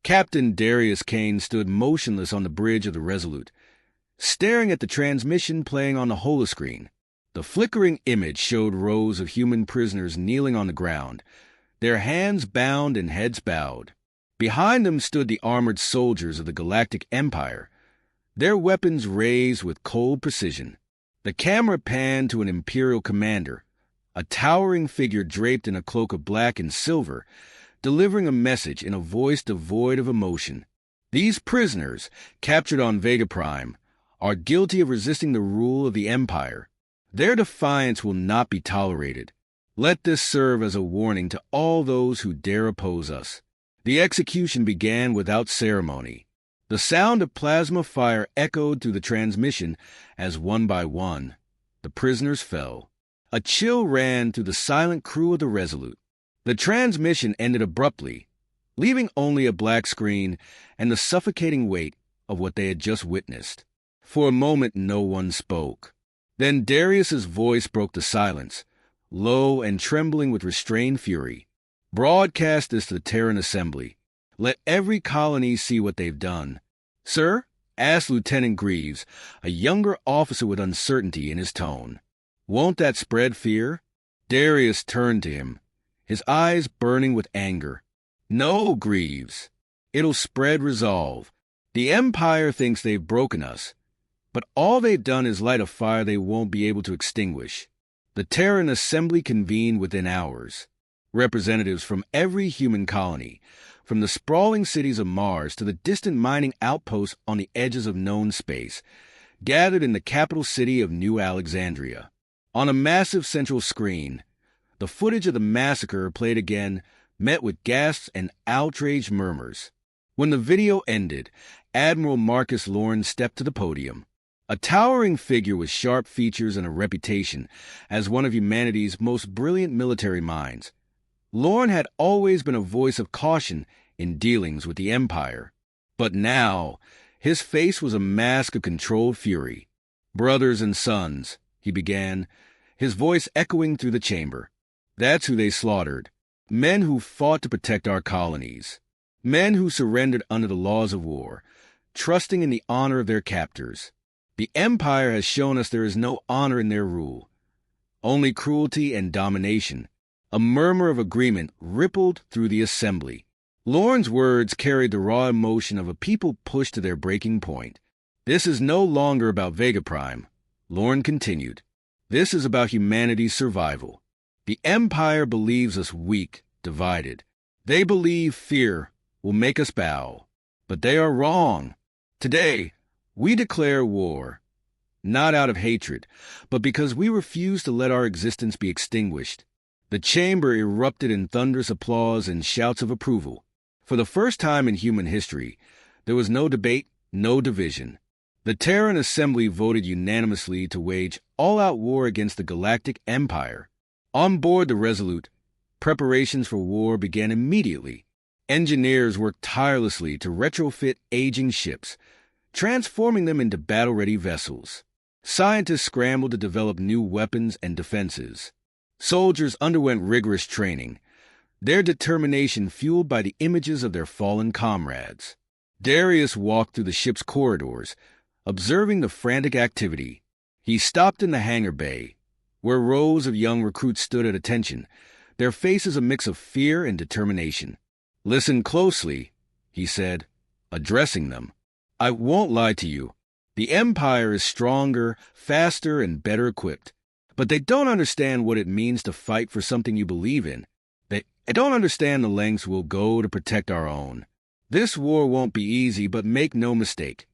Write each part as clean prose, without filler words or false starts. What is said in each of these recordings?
Captain Darius Kane stood motionless on the bridge of the Resolute, staring at the transmission playing on the holoscreen. The flickering image showed rows of human prisoners kneeling on the ground, their hands bound and heads bowed. Behind them stood the armored soldiers of the Galactic Empire, their weapons raised with cold precision. The camera panned to an Imperial commander, a towering figure draped in a cloak of black and silver, delivering a message in a voice devoid of emotion. These prisoners, captured on Vega Prime, are guilty of resisting the rule of the Empire. Their defiance will not be tolerated. Let this serve as a warning to all those who dare oppose us. The execution began without ceremony. The sound of plasma fire echoed through the transmission as one by one the prisoners fell. A chill ran through the silent crew of the Resolute. The transmission ended abruptly, leaving only a black screen and the suffocating weight of what they had just witnessed. For a moment, no one spoke. Then Darius's voice broke the silence, low and trembling with restrained fury. Broadcast this to the Terran Assembly. Let every colony see what they've done. Sir? Asked Lieutenant Greaves, a younger officer with uncertainty in his tone. Won't that spread fear? Darius turned to him, his eyes burning with anger. No, Greaves. It'll spread resolve. The Empire thinks they've broken us, but all they've done is light a fire they won't be able to extinguish. The Terran Assembly convened within hours. Representatives from every human colony, from the sprawling cities of Mars to the distant mining outposts on the edges of known space, gathered in the capital city of New Alexandria. On a massive central screen, the footage of the massacre played again, met with gasps and outraged murmurs. When the video ended, Admiral Marcus Lorne stepped to the podium. A towering figure with sharp features and a reputation as one of humanity's most brilliant military minds. Lorne had always been a voice of caution in dealings with the Empire. But now, his face was a mask of controlled fury. Brothers and sons, he began, his voice echoing through the chamber. That's who they slaughtered. Men who fought to protect our colonies. Men who surrendered under the laws of war, trusting in the honor of their captors. The Empire has shown us there is no honor in their rule, only cruelty and domination. A murmur of agreement rippled through the assembly. Lorne's words carried the raw emotion of a people pushed to their breaking point. This is no longer about Vega Prime, Lorne continued. This is about humanity's survival. The Empire believes us weak, divided. They believe fear will make us bow. But they are wrong. Today, we declare war, not out of hatred, but because we refuse to let our existence be extinguished. The chamber erupted in thunderous applause and shouts of approval. For the first time in human history, there was no debate, no division. The Terran Assembly voted unanimously to wage all-out war against the Galactic Empire. On board the Resolute, preparations for war began immediately. Engineers worked tirelessly to retrofit aging ships, transforming them into battle-ready vessels. Scientists scrambled to develop new weapons and defenses. Soldiers underwent rigorous training, their determination fueled by the images of their fallen comrades. Darius walked through the ship's corridors, observing the frantic activity. He stopped in the hangar bay, where rows of young recruits stood at attention, their faces a mix of fear and determination. Listen closely, he said, addressing them. I won't lie to you. The Empire is stronger, faster, and better equipped. But they don't understand what it means to fight for something you believe in. They don't understand the lengths we'll go to protect our own. This war won't be easy, but make no mistake.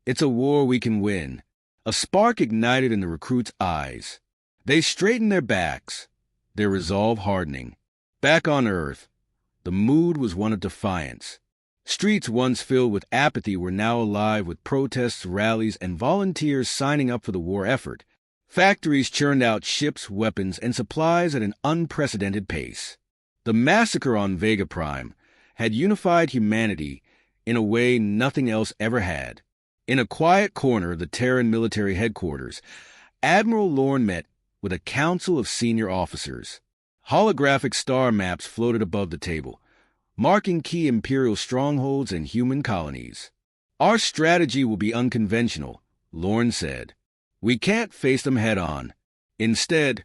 It's a war we can win. A spark ignited in the recruits' eyes. They straightened their backs, their resolve hardening. Back on Earth, the mood was one of defiance. Streets once filled with apathy were now alive with protests, rallies, and volunteers signing up for the war effort. Factories churned out ships, weapons, and supplies at an unprecedented pace. The massacre on Vega Prime had unified humanity in a way nothing else ever had. In a quiet corner of the Terran military headquarters, Admiral Lorne met with a council of senior officers. Holographic star maps floated above the table, marking key Imperial strongholds and human colonies. Our strategy will be unconventional, Lorne said. We can't face them head-on. Instead,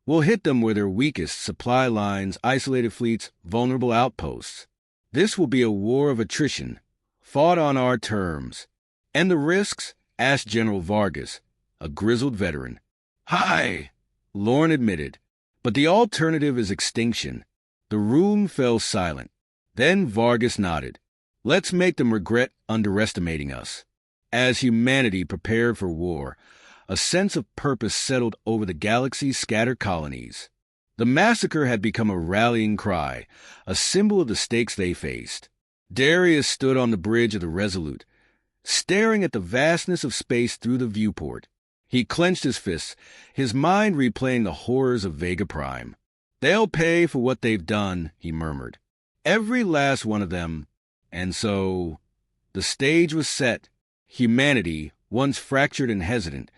we'll hit them where they're weakest: supply lines, isolated fleets, vulnerable outposts. This will be a war of attrition, fought on our terms. And the risks? Asked General Vargas, a grizzled veteran. High, Lorne admitted. But the alternative is extinction. The room fell silent. Then Vargas nodded. Let's make them regret underestimating us. As humanity prepared for war, a sense of purpose settled over the galaxy's scattered colonies. The massacre had become a rallying cry, a symbol of the stakes they faced. Darius stood on the bridge of the Resolute, staring at the vastness of space through the viewport. He clenched his fists, his mind replaying the horrors of Vega Prime. They'll pay for what they've done, he murmured. Every last one of them. And so, the stage was set. Humanity, once fractured and hesitant,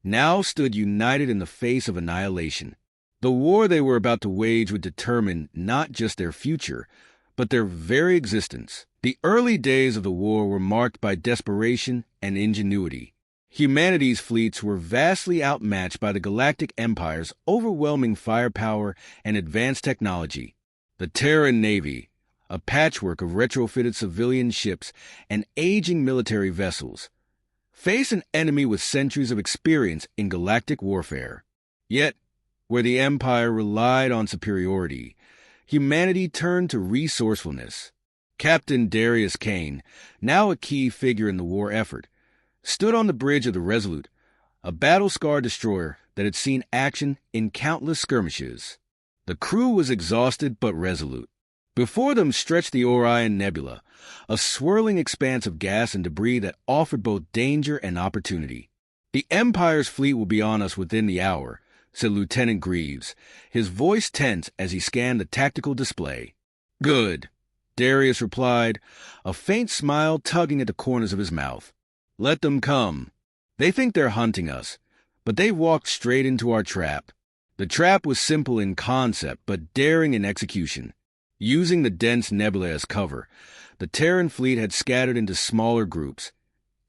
now stood united in the face of annihilation. The war they were about to wage would determine not just their future, but their very existence. The early days of the war were marked by desperation and ingenuity. Humanity's fleets were vastly outmatched by the Galactic Empire's overwhelming firepower and advanced technology. The Terran Navy, a patchwork of retrofitted civilian ships and aging military vessels, faced an enemy with centuries of experience in galactic warfare. Yet, where the Empire relied on superiority, humanity turned to resourcefulness. Captain Darius Kane, now a key figure in the war effort, stood on the bridge of the Resolute, a battle-scarred destroyer that had seen action in countless skirmishes. The crew was exhausted but resolute. Before them stretched the Orion Nebula, a swirling expanse of gas and debris that offered both danger and opportunity. The Empire's fleet will be on us within the hour, said Lieutenant Greaves, his voice tense as he scanned the tactical display. Good, Darius replied, a faint smile tugging at the corners of his mouth. Let them come. They think they're hunting us, but they've walked straight into our trap. The trap was simple in concept, but daring in execution. Using the dense nebula as cover, the Terran fleet had scattered into smaller groups,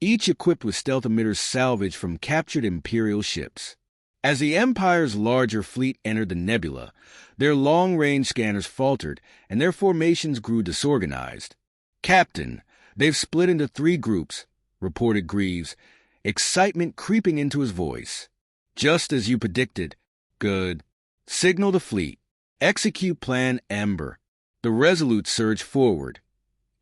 each equipped with stealth emitters salvaged from captured Imperial ships. As the Empire's larger fleet entered the nebula, their long-range scanners faltered and their formations grew disorganized. Captain, they've split into 3 groups, reported Greaves, excitement creeping into his voice. Just as you predicted. Good. Signal the fleet. Execute Plan Amber. The Resolute surged forward,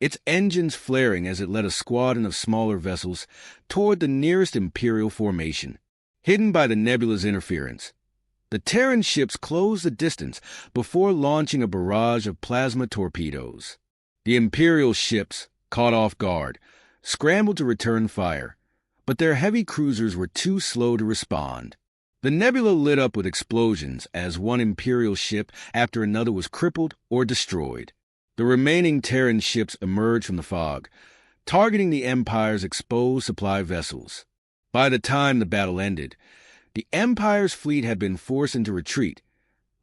its engines flaring as it led a squadron of smaller vessels toward the nearest Imperial formation. Hidden by the nebula's interference, the Terran ships closed the distance before launching a barrage of plasma torpedoes. The Imperial ships, caught off guard, scrambled to return fire, but their heavy cruisers were too slow to respond. The nebula lit up with explosions as one Imperial ship after another was crippled or destroyed. The remaining Terran ships emerged from the fog, targeting the Empire's exposed supply vessels. By the time the battle ended, the Empire's fleet had been forced into retreat,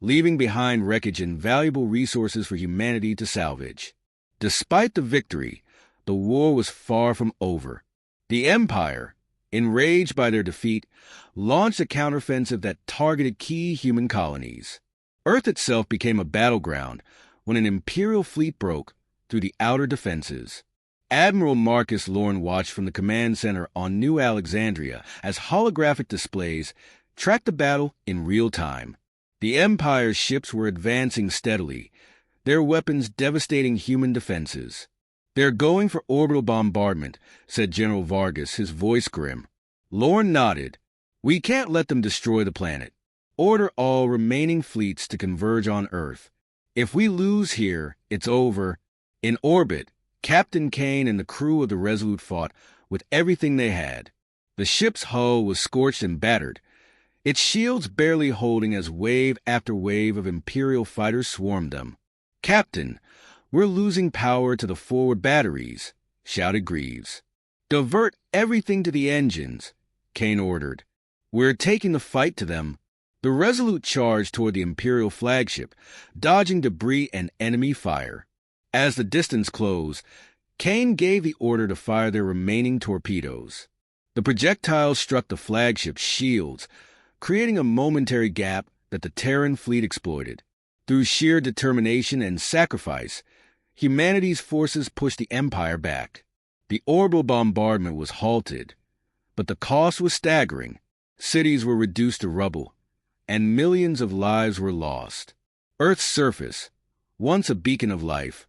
leaving behind wreckage and valuable resources for humanity to salvage. Despite the victory, the war was far from over. The Empire, enraged by their defeat, launched a counteroffensive that targeted key human colonies. Earth itself became a battleground when an Imperial fleet broke through the outer defenses. Admiral Marcus Lorne watched from the command center on New Alexandria as holographic displays tracked the battle in real time. The Empire's ships were advancing steadily, their weapons devastating human defenses. They're going for orbital bombardment, said General Vargas, his voice grim. Lorne nodded. We can't let them destroy the planet. Order all remaining fleets to converge on Earth. If we lose here, it's over. In orbit, Captain Kane and the crew of the Resolute fought with everything they had. The ship's hull was scorched and battered, its shields barely holding as wave after wave of Imperial fighters swarmed them. Captain, we're losing power to the forward batteries, shouted Greaves. Divert everything to the engines, Kane ordered. We're taking the fight to them. The Resolute charged toward the Imperial flagship, dodging debris and enemy fire. As the distance closed, Kane gave the order to fire their remaining torpedoes. The projectiles struck the flagship's shields, creating a momentary gap that the Terran fleet exploited. Through sheer determination and sacrifice, humanity's forces pushed the Empire back. The orbital bombardment was halted, but the cost was staggering. Cities were reduced to rubble, and millions of lives were lost. Earth's surface, once a beacon of life,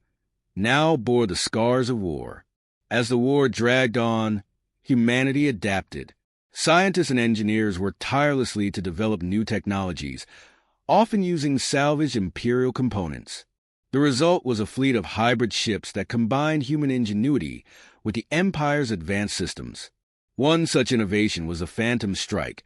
now bore the scars of war. As the war dragged on, humanity adapted. Scientists and engineers worked tirelessly to develop new technologies, often using salvaged Imperial components. The result was a fleet of hybrid ships that combined human ingenuity with the Empire's advanced systems. One such innovation was the Phantom Strike,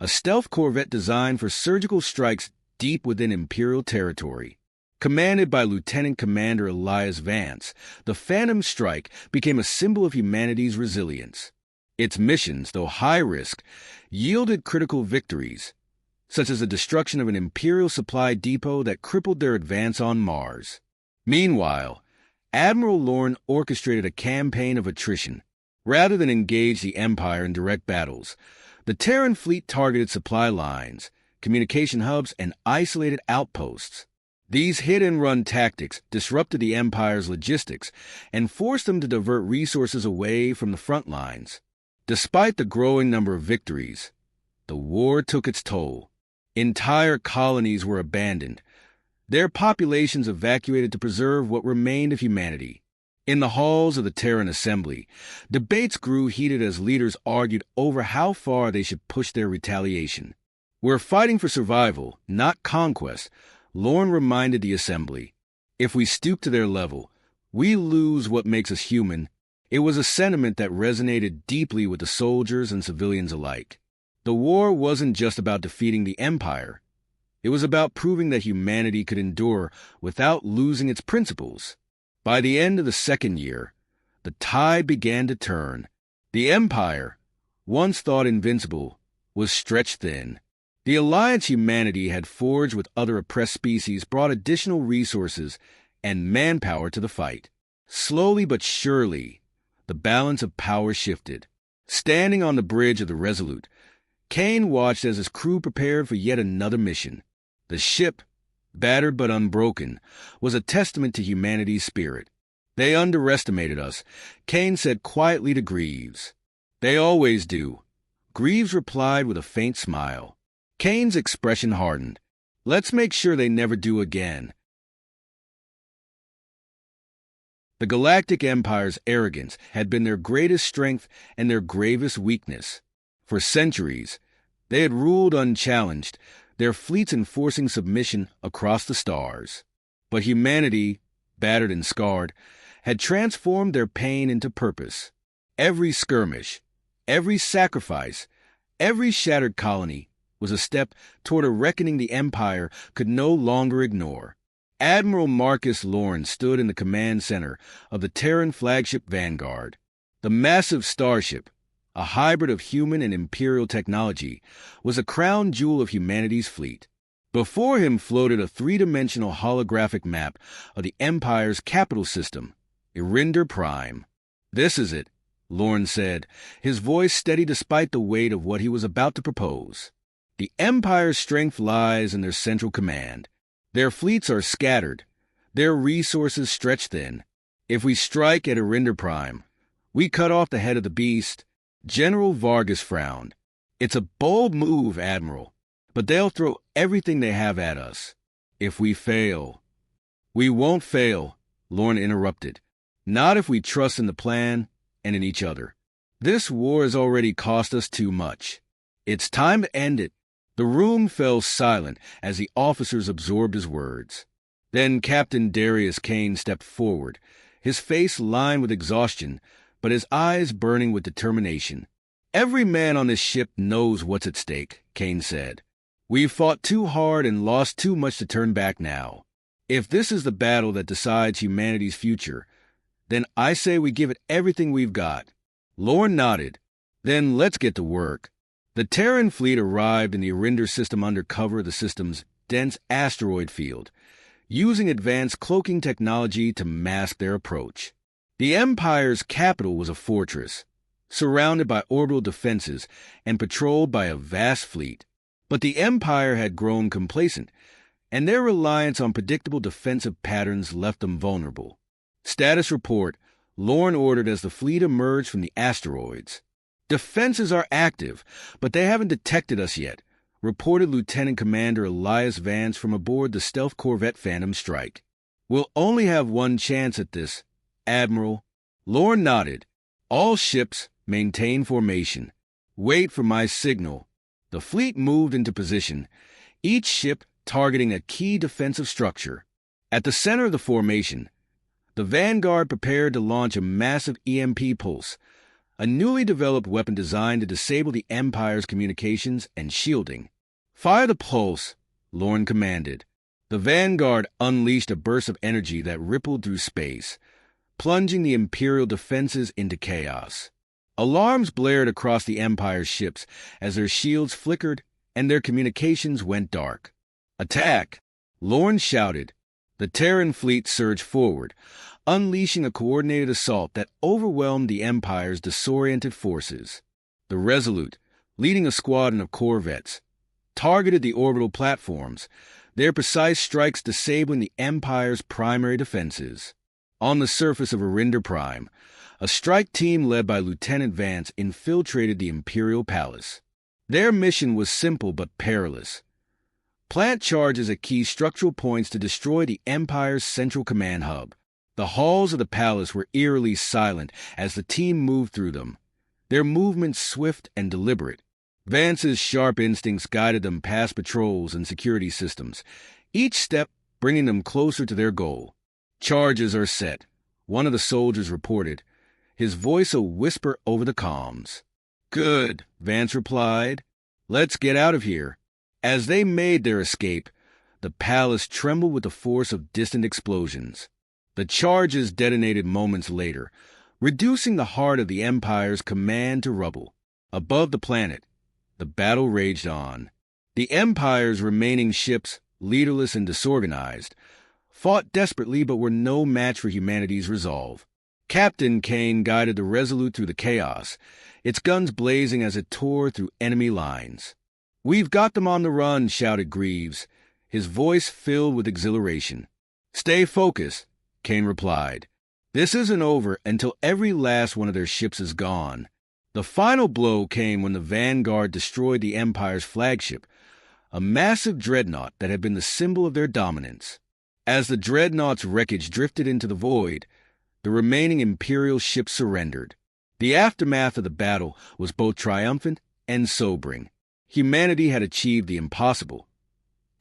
a stealth corvette designed for surgical strikes deep within Imperial territory. Commanded by Lieutenant Commander Elias Vance, the Phantom Strike became a symbol of humanity's resilience. Its missions, though high-risk, yielded critical victories, such as the destruction of an Imperial supply depot that crippled their advance on Mars. Meanwhile, Admiral Lorne orchestrated a campaign of attrition. Rather than engage the Empire in direct battles, the Terran fleet targeted supply lines, communication hubs, and isolated outposts. These hit-and-run tactics disrupted the Empire's logistics and forced them to divert resources away from the front lines. Despite the growing number of victories, the war took its toll. Entire colonies were abandoned, their populations evacuated to preserve what remained of humanity. In the halls of the Terran Assembly, debates grew heated as leaders argued over how far they should push their retaliation. "We're fighting for survival, not conquest," Lorne reminded the Assembly. "If we stoop to their level, we lose what makes us human." It was a sentiment that resonated deeply with the soldiers and civilians alike. The war wasn't just about defeating the Empire. It was about proving that humanity could endure without losing its principles. By the end of the second year, the tide began to turn. The Empire, once thought invincible, was stretched thin. The alliance humanity had forged with other oppressed species brought additional resources and manpower to the fight. Slowly but surely, the balance of power shifted. Standing on the bridge of the Resolute, Kane watched as his crew prepared for yet another mission. The ship, battered but unbroken, was a testament to humanity's spirit. "They underestimated us," Kane said quietly to Greaves. "They always do." Greaves replied with a faint smile. Kane's expression hardened. "Let's make sure they never do again." The Galactic Empire's arrogance had been their greatest strength and their gravest weakness. For centuries, they had ruled unchallenged, their fleets enforcing submission across the stars. But humanity, battered and scarred, had transformed their pain into purpose. Every skirmish, every sacrifice, every shattered colony was a step toward a reckoning the Empire could no longer ignore. Admiral Marcus Lorne stood in the command center of the Terran flagship Vanguard. The massive starship, a hybrid of human and Imperial technology, was a crown jewel of humanity's fleet. Before him floated a three-dimensional holographic map of the Empire's capital system, Irinder Prime. "This is it," Lorne said, his voice steady despite the weight of what he was about to propose. "The Empire's strength lies in their central command. Their fleets are scattered, their resources stretched thin. If we strike at Irinder Prime, we cut off the head of the beast." General Vargas frowned. "It's a bold move, Admiral, but they'll throw everything they have at us. If we fail—" "We won't fail," Lorne interrupted. "Not if we trust in the plan and in each other. This war has already cost us too much. It's time to end it." The room fell silent as the officers absorbed his words. Then Captain Darius Kane stepped forward, his face lined with exhaustion, but his eyes burning with determination. "Every man on this ship knows what's at stake," Kane said. "We've fought too hard and lost too much to turn back now. If this is the battle that decides humanity's future, then I say we give it everything we've got." Lorne nodded. "Then let's get to work." The Terran fleet arrived in the Irinder system under cover of the system's dense asteroid field, using advanced cloaking technology to mask their approach. The Empire's capital was a fortress, surrounded by orbital defenses and patrolled by a vast fleet. But the Empire had grown complacent, and their reliance on predictable defensive patterns left them vulnerable. Status report, Lorne ordered as the fleet emerged from the asteroids. Defenses are active, but they haven't detected us yet, reported Lieutenant Commander Elias Vance from aboard the stealth corvette Phantom Strike. We'll only have one chance at this, Admiral. Lorne nodded. All ships maintain formation. Wait for my signal. The fleet moved into position, each ship targeting a key defensive structure. At the center of the formation, the Vanguard prepared to launch a massive EMP pulse, a newly developed weapon designed to disable the Empire's communications and shielding. Fire the pulse, Lorne commanded. The Vanguard unleashed a burst of energy that rippled through space, plunging the Imperial defenses into chaos. Alarms blared across the Empire's ships as their shields flickered and their communications went dark. Attack! Lorne shouted. The Terran fleet surged forward, unleashing a coordinated assault that overwhelmed the Empire's disoriented forces. The Resolute, leading a squadron of corvettes, targeted the orbital platforms, their precise strikes disabling the Empire's primary defenses. On the surface of Arinder Prime, a strike team led by Lieutenant Vance infiltrated the Imperial Palace. Their mission was simple but perilous. Plant charges at key structural points to destroy the Empire's central command hub. The halls of the palace were eerily silent as the team moved through them, their movements swift and deliberate. Vance's sharp instincts guided them past patrols and security systems, each step bringing them closer to their goal. Charges are set, one of the soldiers reported, his voice a whisper over the comms. Good, Vance replied. Let's get out of here. As they made their escape, the palace trembled with the force of distant explosions. The charges detonated moments later, reducing the heart of the Empire's command to rubble. Above the planet, the battle raged on. The Empire's remaining ships, leaderless and disorganized, fought desperately but were no match for humanity's resolve. Captain Kane guided the Resolute through the chaos, its guns blazing as it tore through enemy lines. We've got them on the run, shouted Greaves, his voice filled with exhilaration. Stay focused, Kane replied. This isn't over until every last one of their ships is gone. The final blow came when the Vanguard destroyed the Empire's flagship, a massive dreadnought that had been the symbol of their dominance. As the dreadnought's wreckage drifted into the void, the remaining Imperial ships surrendered. The aftermath of the battle was both triumphant and sobering. Humanity had achieved the impossible,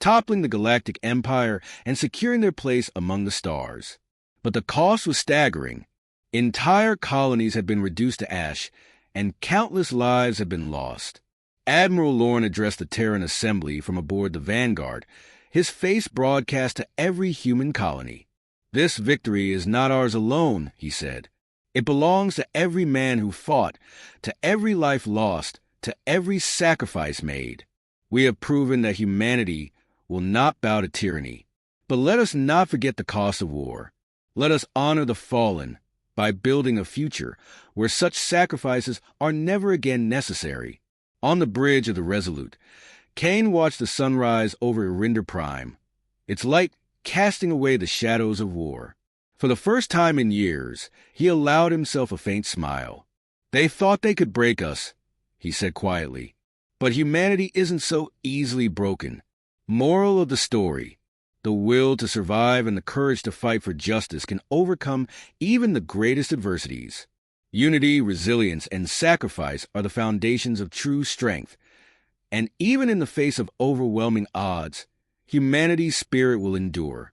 toppling the Galactic Empire and securing their place among the stars. But the cost was staggering. Entire colonies had been reduced to ash, and countless lives had been lost. Admiral Lorne addressed the Terran assembly from aboard the Vanguard, his face broadcast to every human colony. This victory is not ours alone, he said. It belongs to every man who fought, to every life lost, to every sacrifice made. We have proven that humanity will not bow to tyranny. But let us not forget the cost of war. Let us honor the fallen by building a future where such sacrifices are never again necessary. On the bridge of the Resolute, Kane watched the sunrise over Arinder Prime, its light casting away the shadows of war. For the first time in years, he allowed himself a faint smile. They thought they could break us, he said quietly. But humanity isn't so easily broken. Moral of the story: the will to survive and the courage to fight for justice can overcome even the greatest adversities. Unity, resilience, and sacrifice are the foundations of true strength. And even in the face of overwhelming odds, humanity's spirit will endure.